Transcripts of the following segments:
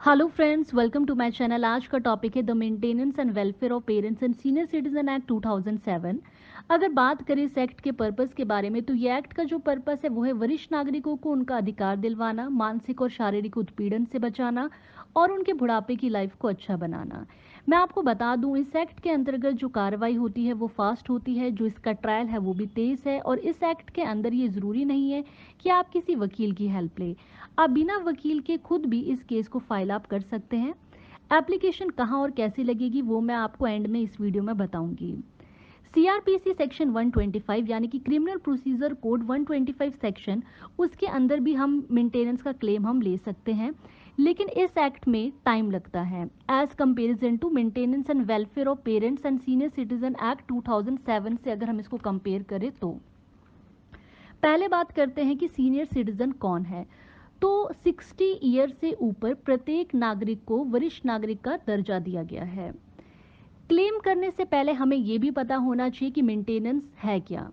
Hello friends, welcome to my channel. आज का topic है the maintenance and welfare of parents and senior citizen act 2007। अगर बात करें इस एक्ट के पर्पस के बारे में, तो ये एक्ट का जो पर्पस है वो है वरिष्ठ नागरिकों को उनका अधिकार दिलवाना, मानसिक और शारीरिक उत्पीड़न से बचाना और उनके बुढ़ापे की लाइफ को अच्छा बनाना। मैं आपको बता दूं, इस एक्ट के अंतर्गत जो कार्रवाई होती है वो फास्ट होती है, जो इसका ट्रायल है वो भी तेज है। और इस एक्ट के अंदर ये ज़रूरी नहीं है कि आप किसी वकील की हेल्प लें, आप बिना वकील के खुद भी इस केस को फाइल आप कर सकते हैं। एप्लीकेशन कहाँ और कैसे लगेगी वो मैं आपको एंड में इस वीडियो में बताऊंगी। सीआरपीसी सेक्शन 125 यानी कि क्रिमिनल प्रोसीजर कोड 125 सेक्शन, उसके अंदर भी हम मेंटेनेंस का क्लेम हम ले सकते हैं, लेकिन इस एक्ट में टाइम लगता है as comparison to maintenance and welfare of parents and senior citizen act 2007 से अगर हम इसको कंपेयर करें तो। पहले बात करते हैं कि सीनियर सिटीजन कौन है। तो 60 ईयर से ऊपर प्रत्येक नागरिक को वरिष्ठ नागरिक का दर्जा दिया गया है। क्लेम करने से पहले हमें यह भी पता होना चाहिए कि मेंटेनेंस है क्या।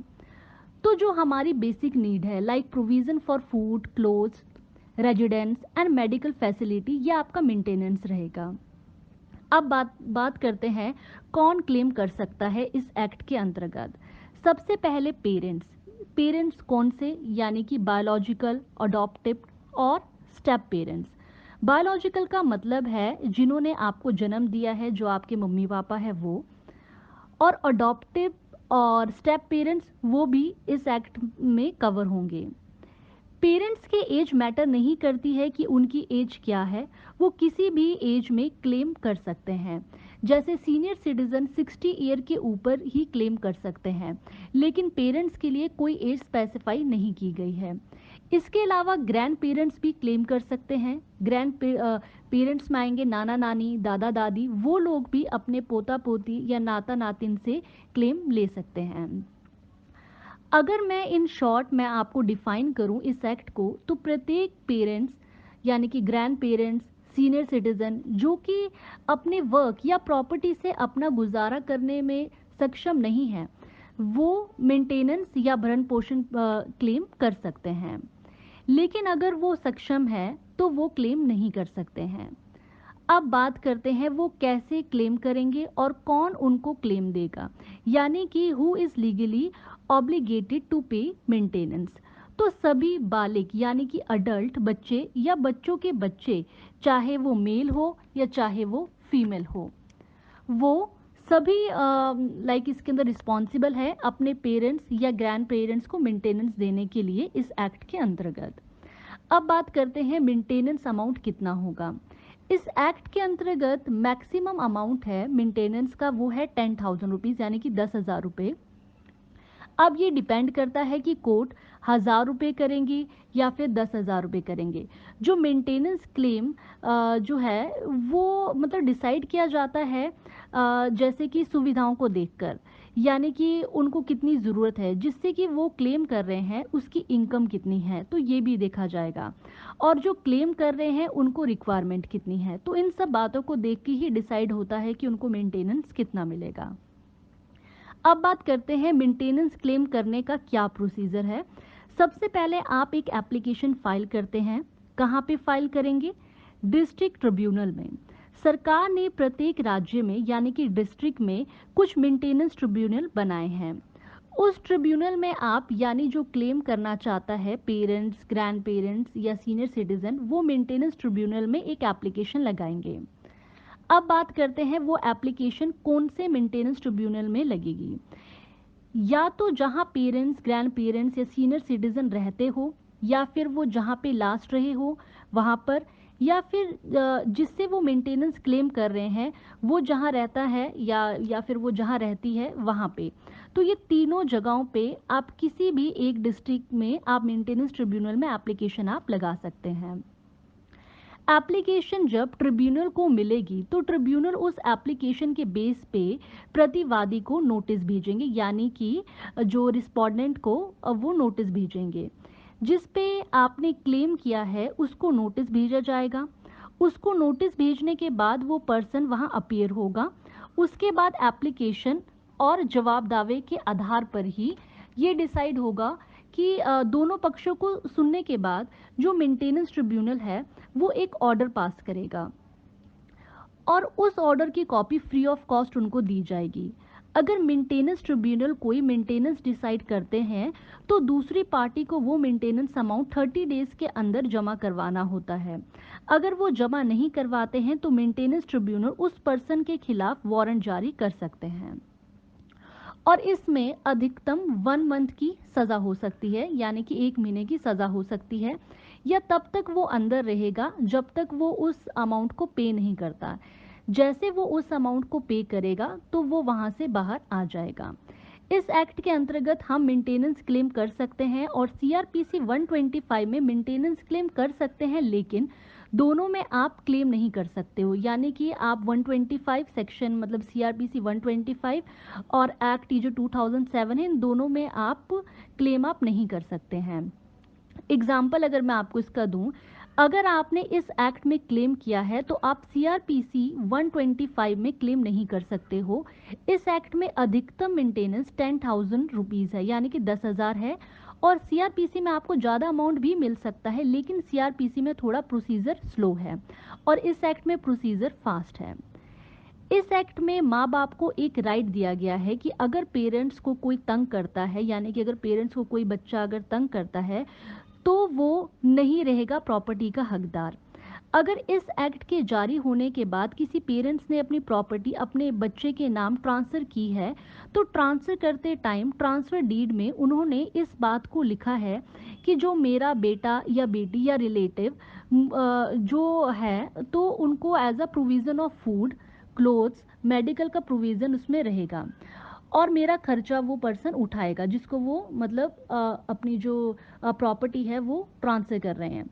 तो जो हमारी बेसिक नीड है, like provision for food, clothes, residence and medical facility, ये आपका मेंटेनेंस रहेगा। अब बात करते हैं कौन क्लेम कर सकता है इस एक्ट के अंतर्गत। सबसे पहले पेरेंट्स कौन से, यानी कि बायोलॉजिकल, अडॉप्टिव और स्टेप पेरेंट्स। बायोलॉजिकल का मतलब है जिन्होंने आपको जन्म दिया है, जो आपके मम्मी पापा है वो। और अडॉप्टिव और स्टेप पेरेंट्स वो भी इस एक्ट में कवर होंगे। पेरेंट्स के एज मैटर नहीं करती है कि उनकी एज क्या है, वो किसी भी एज में क्लेम कर सकते हैं। जैसे सीनियर सिटीजन 60 ईयर के ऊपर ही क्लेम कर सकते हैं, लेकिन पेरेंट्स के लिए कोई एज स्पेसिफाई नहीं की गई है। इसके अलावा ग्रैंड पेरेंट्स भी क्लेम कर सकते हैं। ग्रैंड पेरेंट्स में आएंगे नाना नानी, दादा दादी, वो लोग भी अपने पोता पोती या नाता नातिन से क्लेम ले सकते हैं। अगर मैं इन शॉर्ट मैं आपको डिफाइन करूं इस एक्ट को, तो प्रत्येक पेरेंट्स यानी कि ग्रैंड पेरेंट्स, सीनियर सिटीजन जो कि अपने वर्क या प्रॉपर्टी से अपना गुजारा करने में सक्षम नहीं है, वो मेंटेनेंस या भरण पोषण क्लेम कर सकते हैं। लेकिन अगर वो सक्षम है तो वो क्लेम नहीं कर सकते हैं। अब बात करते हैं वो कैसे क्लेम करेंगे और कौन उनको क्लेम देगा, यानी कि who is legally obligated to pay maintenance. तो सभी बालिग यानी कि अडल्ट बच्चे या बच्चों के बच्चे, चाहे वो मेल हो या चाहे वो फीमेल हो, वो सभी लाइक इसके अंदर रिस्पॉन्सिबल है अपने पेरेंट्स या ग्रैंड पेरेंट्स को मेंटेनेंस देने के लिए इस एक्ट के अंतर्गत। अब बात करते हैं मेंटेनेंस अमाउंट कितना होगा। इस एक्ट के अंतर्गत मैक्सिमम अमाउंट है मेंटेनेंस का, वो है 10,000 रुपीज़ यानी कि 10,000 रुपये। अब ये डिपेंड करता है कि कोर्ट 1,000 रुपये करेंगी या फिर 10,000 रुपये करेंगे। जो मेंटेनेंस क्लेम जो है वो मतलब डिसाइड किया जाता है जैसे कि सुविधाओं को देखकर, यानी कि उनको कितनी ज़रूरत है, जिससे कि वो क्लेम कर रहे हैं उसकी इनकम कितनी है, तो ये भी देखा जाएगा। और जो क्लेम कर रहे हैं उनको रिक्वायरमेंट कितनी है, तो इन सब बातों को देख के ही डिसाइड होता है कि उनको मेंटेनेंस कितना मिलेगा। अब बात करते हैं मेंटेनेंस क्लेम करने का क्या प्रोसीजर है। सबसे पहले आप एक एप्लीकेशन फाइल करते हैं। कहाँ पे फाइल करेंगे? डिस्ट्रिक्ट ट्रिब्यूनल में। सरकार ने प्रत्येक राज्य में यानी कि डिस्ट्रिक्ट में कुछ मेंटेनेंस ट्रिब्यूनल बनाए हैं। उस ट्रिब्यूनल में आप यानी जो क्लेम करना चाहता है पेरेंट्स, ग्रैंड पेरेंट्स या सीनियर सिटीजन, वो मेंटेनेंस ट्रिब्यूनल में एक एप्लीकेशन लगाएंगे। अब बात करते हैं वो एप्लीकेशन कौन से मेंटेनेंस ट्रिब्यूनल में लगेगी। या तो जहां पेरेंट्स, ग्रैंड पेरेंट्स या सीनियर सिटीजन रहते हो, या फिर वो जहां पे लास्ट रहे हो वहां पर, या फिर जिससे वो मेंटेनेंस क्लेम कर रहे हैं वो जहां रहता है या फिर वो जहां रहती है वहां पे। तो ये तीनों जगहों पे आप किसी भी एक डिस्ट्रिक्ट में आप मेंटेनेंस ट्रिब्यूनल में एप्लीकेशन आप लगा सकते हैं। एप्लीकेशन जब ट्रिब्यूनल को मिलेगी तो ट्रिब्यूनल उस एप्लीकेशन के बेस पे प्रतिवादी को नोटिस भेजेंगे, यानी कि जो रिस्पोंडेंट को वो नोटिस भेजेंगे। जिस पे आपने क्लेम किया है उसको नोटिस भेजा जाएगा। उसको नोटिस भेजने के बाद वो पर्सन वहाँ अपीयर होगा। उसके बाद एप्लीकेशन और जवाब दावे के आधार पर ही ये डिसाइड होगा कि दोनों पक्षों को सुनने के बाद जो मेंटेनेंस ट्रिब्यूनल है वो एक ऑर्डर पास करेगा और उस ऑर्डर की कॉपी फ्री ऑफ कॉस्ट उनको दी जाएगी। अगर मेंटेनेंस ट्रिब्यूनल कोई मेंटेनेंस डिसाइड करते हैं तो दूसरी पार्टी को वो मेंटेनेंस अमाउंट 30 डेज के अंदर जमा करवाना होता है। अगर वो जमा नहीं करवाते हैं तो मेंटेनेंस ट्रिब्यूनल उस पर्सन के खिलाफ वारंट जारी कर सकते हैं और इसमें अधिकतम 1 मंथ की सज़ा हो सकती है, यानी कि 1 महीने की सज़ा हो सकती है, या तब तक वो अंदर रहेगा जब तक वो उस अमाउंट को पे नहीं करता। जैसे वो उस अमाउंट को पे करेगा तो वो वहाँ से बाहर आ जाएगा। इस एक्ट के अंतर्गत हम मेंटेनेंस क्लेम कर सकते हैं और सीआरपीसी 125 में मेंटेनेंस क्लेम कर सकते हैं, लेकिन दोनों में आप क्लेम नहीं कर सकते हो। यानी कि आप 125 सेक्शन मतलब सीआरपीसी 125 और एक्ट जो 2007 है, इन दोनों में आप क्लेम आप नहीं कर सकते हैं। एग्जाम्पल अगर मैं आपको इसका दूं, अगर आपने इस एक्ट में क्लेम किया है तो आप सीआरपीसी 125 में क्लेम नहीं कर सकते हो। इस एक्ट में अधिकतम मेंटेनेंस 10,000 रुपीज़ है, यानी कि 10,000 है, और सीआरपीसी में आपको ज़्यादा अमाउंट भी मिल सकता है, लेकिन सीआरपीसी में थोड़ा प्रोसीजर स्लो है और इस एक्ट में प्रोसीजर फास्ट है। इस एक्ट में माँ बाप को एक राइट दिया गया है कि अगर पेरेंट्स को कोई तंग करता है, यानी कि अगर पेरेंट्स को कोई बच्चा अगर तंग करता है तो वो नहीं रहेगा प्रॉपर्टी का हकदार। अगर इस एक्ट के जारी होने के बाद किसी पेरेंट्स ने अपनी प्रॉपर्टी अपने बच्चे के नाम ट्रांसफ़र की है तो ट्रांसफ़र करते टाइम ट्रांसफ़र डीड में उन्होंने इस बात को लिखा है कि जो मेरा बेटा या बेटी या रिलेटिव जो है तो उनको as a provision of food, clothes, medical का प्रोविज़न उसमें रहेगा और मेरा खर्चा वो पर्सन उठाएगा जिसको वो मतलब अपनी जो प्रॉपर्टी है वो ट्रांसफ़र कर रहे हैं।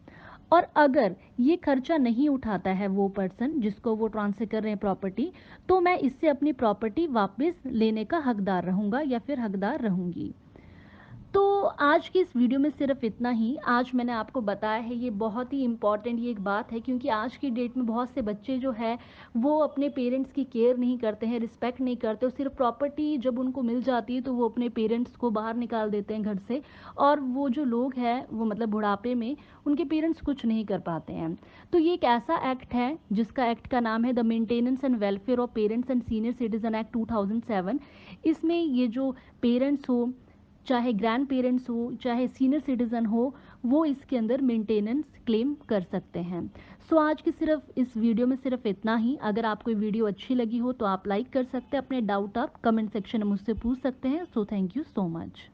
और अगर ये खर्चा नहीं उठाता है वो पर्सन जिसको वो ट्रांसफ़र कर रहे हैं प्रॉपर्टी, तो मैं इससे अपनी प्रॉपर्टी वापस लेने का हकदार रहूँगा या फिर हकदार रहूँगी। तो आज की इस वीडियो में सिर्फ इतना ही। आज मैंने आपको बताया है, ये बहुत ही इम्पॉर्टेंट ये एक बात है, क्योंकि आज की डेट में बहुत से बच्चे जो है वो अपने पेरेंट्स की केयर नहीं करते हैं, रिस्पेक्ट नहीं करते, और सिर्फ प्रॉपर्टी जब उनको मिल जाती है तो वो अपने पेरेंट्स को बाहर निकाल देते हैं घर से, और वो जो लोग हैं वो मतलब बुढ़ापे में उनके पेरेंट्स कुछ नहीं कर पाते हैं। तो ये एक ऐसा एक्ट है जिसका एक्ट का नाम है the maintenance and welfare of parents and senior citizen act 2007। इसमें ये जो पेरेंट्स हो, चाहे ग्रैंड पेरेंट्स हो, चाहे सीनियर सिटीज़न हो, वो इसके अंदर मेंटेनेंस क्लेम कर सकते हैं। सो आज की सिर्फ इस वीडियो में सिर्फ इतना ही। अगर आपको वीडियो अच्छी लगी हो तो आप लाइक कर सकते हैं। अपने डाउट आप कमेंट सेक्शन में मुझसे पूछ सकते हैं। So thank you so much.